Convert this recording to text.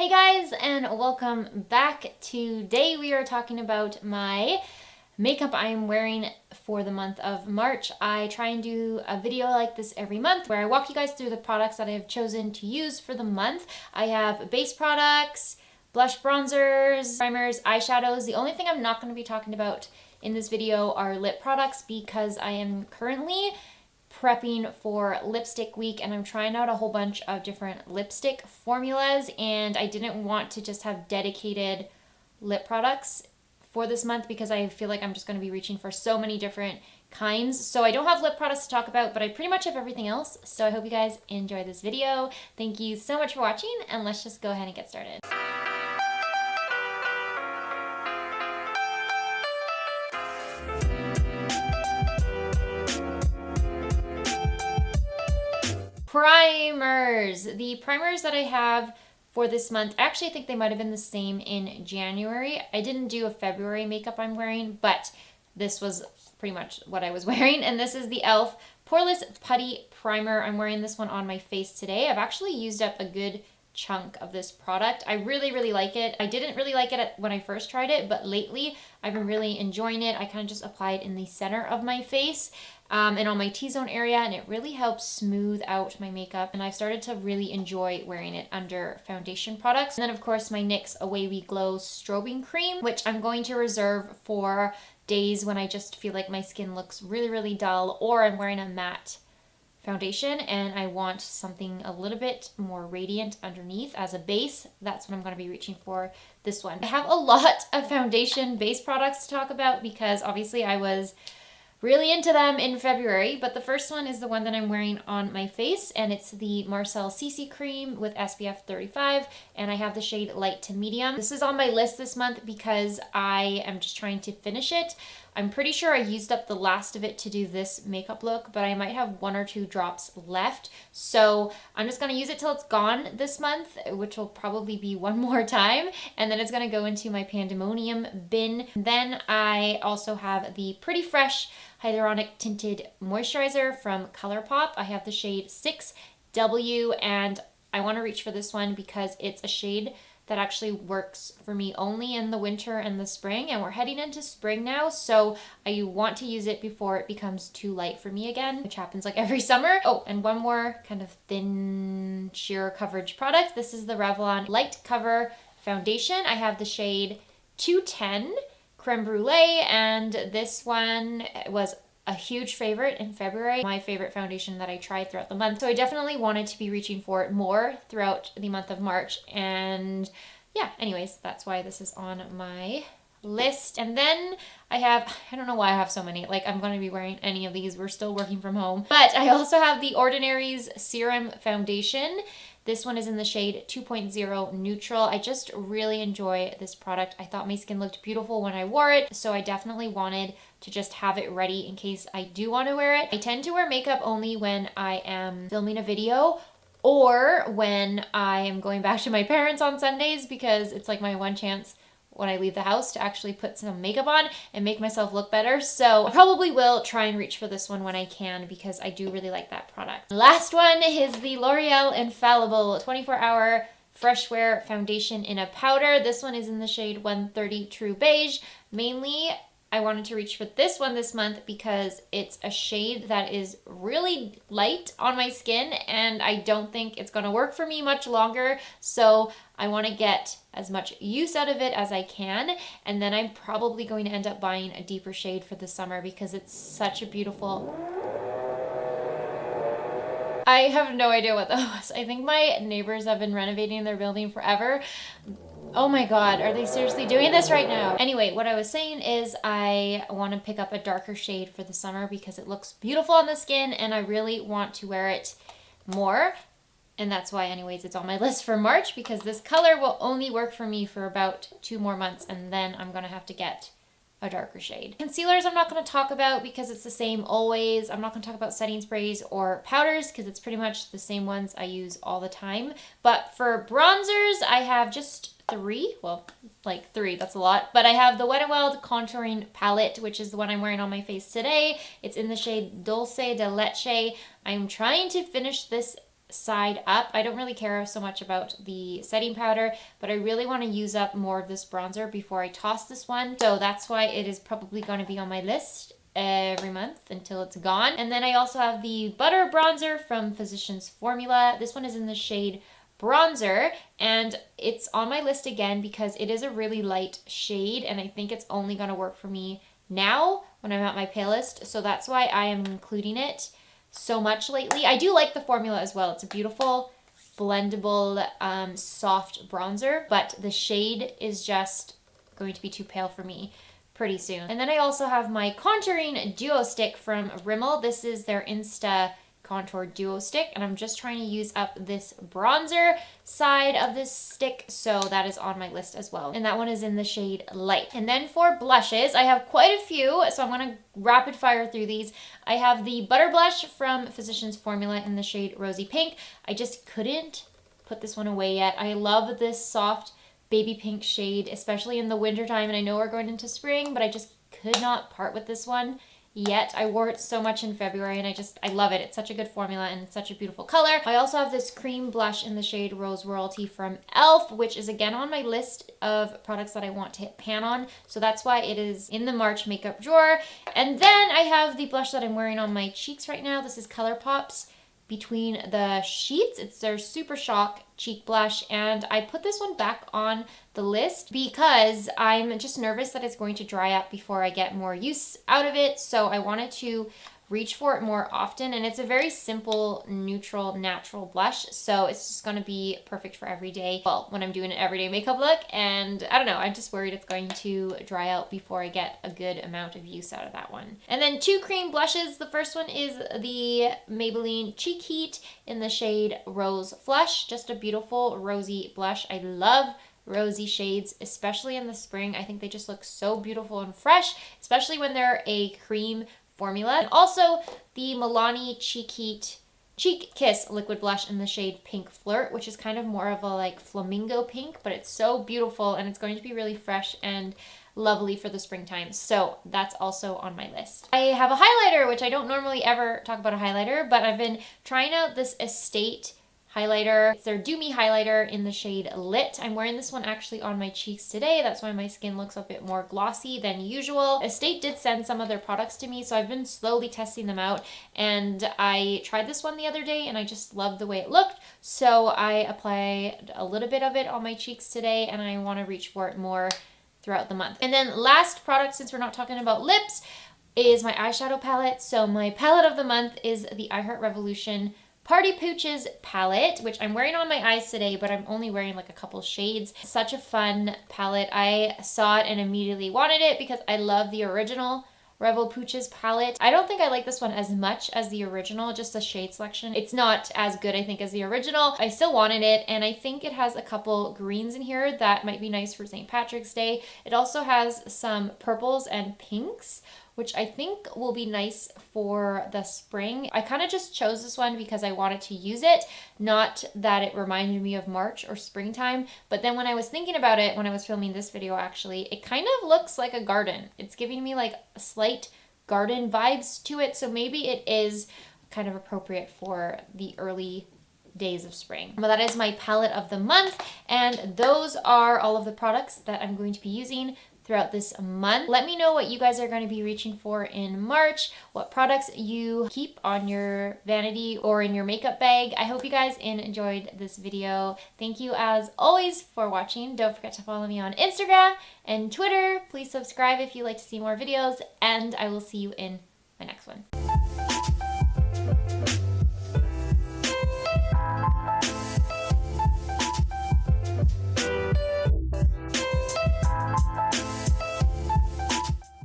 Hey guys, and welcome back. Today we are talking about my makeup I'm wearing for the month of March. I try and do a video like this every month where I walk you guys through the products that I have chosen to use for the month. I have base products, blush, bronzers, primers, eyeshadows. The only thing I'm not going to be talking about in this video are lip products because I am currently prepping for lipstick week and I'm trying out a whole bunch of different lipstick formulas, and I didn't want to just have dedicated lip products for this month because I feel like I'm just going to be reaching for so many different kinds. So I don't have lip products to talk about, but I pretty much have everything else. So I hope you guys enjoy this video. Thank you so much for watching, and let's just go ahead and get started. Primers. The primers that I have for this month, I actually think they might have been the same in January. I didn't do a February makeup I'm wearing, but this was pretty much what I was wearing. And this is the e.l.f. Poreless Putty Primer. I'm wearing this one on my face today. I've actually used up a good chunk of this product. I really like it. I didn't really like it when I first tried it, but lately I've been really enjoying it. I kind of just apply it in the center of my face and on my T-zone area, and it really helps smooth out my makeup, and I've started to really enjoy wearing it under foundation products. And then of course my NYX Away We Glow Strobing Cream, which I'm going to reserve for days when I just feel like my skin looks really dull, or I'm wearing a matte foundation and I want something a little bit more radiant underneath as a base. That's what I'm going to be reaching for this one. I have a lot of foundation base products to talk about because obviously I was really into them in February, but the first one is the one that I'm wearing on my face, and it's the Marcelle CC Cream with SPF 35, and I have the shade light to medium. This is on my list this month because I am just trying to finish it. I'm pretty sure I used up the last of it to do this makeup look, but I might have 1 or 2 drops left. So I'm just gonna use it till it's gone this month, which will probably be one more time. And then it's gonna go into my Pandemonium bin. Then I also have the Pretty Fresh Hyaluronic Tinted Moisturizer from Colourpop. I have the shade 6W, and I wanna reach for this one because it's a shade that actually works for me only in the winter and the spring, and we're heading into spring now, so I want to use it before it becomes too light for me again, which happens like every summer. Oh, and one more kind of thin sheer coverage product. This is the Revlon Light Cover Foundation. I have the shade 210 Creme Brulee, and this one was a huge favorite in February, my favorite foundation that I tried throughout the month. So I definitely wanted to be reaching for it more throughout the month of March. And yeah, anyways, that's why this is on my list. And then I don't know why I have so many. Like, I'm going to be wearing any of these. We're still working from home. But I also have the Ordinary's Serum Foundation. This one is in the shade 2.0 Neutral. I just really enjoy this product. I thought my skin looked beautiful when I wore it, so I definitely wanted to just have it ready in case I do want to wear it. I tend to wear makeup only when I am filming a video or when I am going back to my parents on Sundays, because it's like my one chance when I leave the house to actually put some makeup on and make myself look better. So I probably will try and reach for this one when I can because I do really like that product. Last one is the L'Oreal Infallible 24-Hour Fresh Wear Foundation in a Powder. This one is in the shade 130 True Beige. Mainly, I wanted to reach for this one this month because it's a shade that is really light on my skin, and I don't think it's going to work for me much longer. So I want to get as much use out of it as I can, and then I'm probably going to end up buying a deeper shade for the summer because it's such a beautiful... I have no idea what that was. I think my neighbors have been renovating their building forever. Oh my god, are they seriously doing this right now? Anyway, what I was saying is I want to pick up a darker shade for the summer because it looks beautiful on the skin and I really want to wear it more. And that's why, anyways, it's on my list for March, because this color will only work for me for about 2 more months, and then I'm going to have to get a darker shade. Concealers I'm not going to talk about because it's the same always. I'm not going to talk about setting sprays or powders because it's pretty much the same ones I use all the time. But for bronzers, I have just 3. Well, like 3, that's a lot. But I have the Wet n Wild Contouring Palette, which is the one I'm wearing on my face today. It's in the shade Dulce de Leche. I'm trying to finish this side up. I don't really care so much about the setting powder, but I really want to use up more of this bronzer before I toss this one. So that's why it is probably going to be on my list every month until it's gone. And then I also have the Butter Bronzer from Physicians Formula. This one is in the shade Bronzer, and it's on my list again because it is a really light shade, and I think it's only going to work for me now when I'm at my palest. So that's why I am including it so much lately. I do like the formula as well. It's a beautiful blendable soft bronzer, but the shade is just going to be too pale for me pretty soon. And then I also have my contouring duo stick from Rimmel. This is their Insta contour duo stick, and I'm just trying to use up this bronzer side of this stick, so that is on my list as well, and that one is in the shade Light. And then for blushes, I have quite a few, so I'm going to rapid fire through these. I have the Butter Blush from Physicians Formula in the shade Rosy Pink. I just couldn't put this one away yet. I love this soft baby pink shade, especially in the winter time, and I know we're going into spring, but I just could not part with this one yet. I wore it so much in February, and I love it. It's such a good formula and it's such a beautiful color. I also have this cream blush in the shade Rose Royalty from e.l.f., which is again on my list of products that I want to hit pan on, so that's why it is in the March makeup drawer. And then I have the blush that I'm wearing on my cheeks right now. This is Colourpop's Between the Sheets. It's their Super Shock cheek blush, and I put this one back on the list because I'm just nervous that it's going to dry up before I get more use out of it, so I wanted to reach for it more often. And it's a very simple, neutral, natural blush, so it's just going to be perfect for every day, well, when I'm doing an everyday makeup look. And I don't know, I'm just worried it's going to dry out before I get a good amount of use out of that one. And then two cream blushes. The first one is the Maybelline Cheek Heat in the shade Rose Flush. Just a beautiful rosy blush. I love rosy shades, especially in the spring. I think they just look so beautiful and fresh, especially when they're a cream formula. And also the Milani Cheek Heat Cheek Kiss liquid blush in the shade Pink Flirt, which is kind of more of a like flamingo pink, but it's so beautiful and it's going to be really fresh and lovely for the springtime. So that's also on my list. I have a highlighter, which I don't normally ever talk about a highlighter, but I've been trying out this Estate highlighter. It's their Do Me highlighter in the shade Lit. I'm wearing this one actually on my cheeks today. That's why my skin looks a bit more glossy than usual. Estate did send some of their products to me, so I've been slowly testing them out, and I tried this one the other day and I just loved the way it looked, so I applied a little bit of it on my cheeks today, and I want to reach for it more throughout the month. And then last product, since we're not talking about lips, is my eyeshadow palette. So my palette of the month is the I Heart Revolution Party Pooches palette, which I'm wearing on my eyes today, but I'm only wearing like a couple shades. Such a fun palette. I saw it and immediately wanted it because I love the original Rebel Pooches palette. I don't think I like this one as much as the original, just the shade selection. It's not as good, I think, as the original. I still wanted it, and I think it has a couple greens in here that might be nice for St. Patrick's Day. It also has some purples and pinks, which I think will be nice for the spring. I kind of just chose this one because I wanted to use it, not that it reminded me of March or springtime. But then when I was thinking about it, when I was filming this video actually, it kind of looks like a garden. It's giving me like a slight garden vibes to it, so maybe it is kind of appropriate for the early days of spring. But that is my palette of the month, and those are all of the products that I'm going to be using throughout this month. Let me know what you guys are going to be reaching for in March, what products you keep on your vanity or in your makeup bag. I hope you guys enjoyed this video. Thank you as always for watching. Don't forget to follow me on Instagram and Twitter. Please subscribe if you'd like to see more videos, and I will see you in my next one.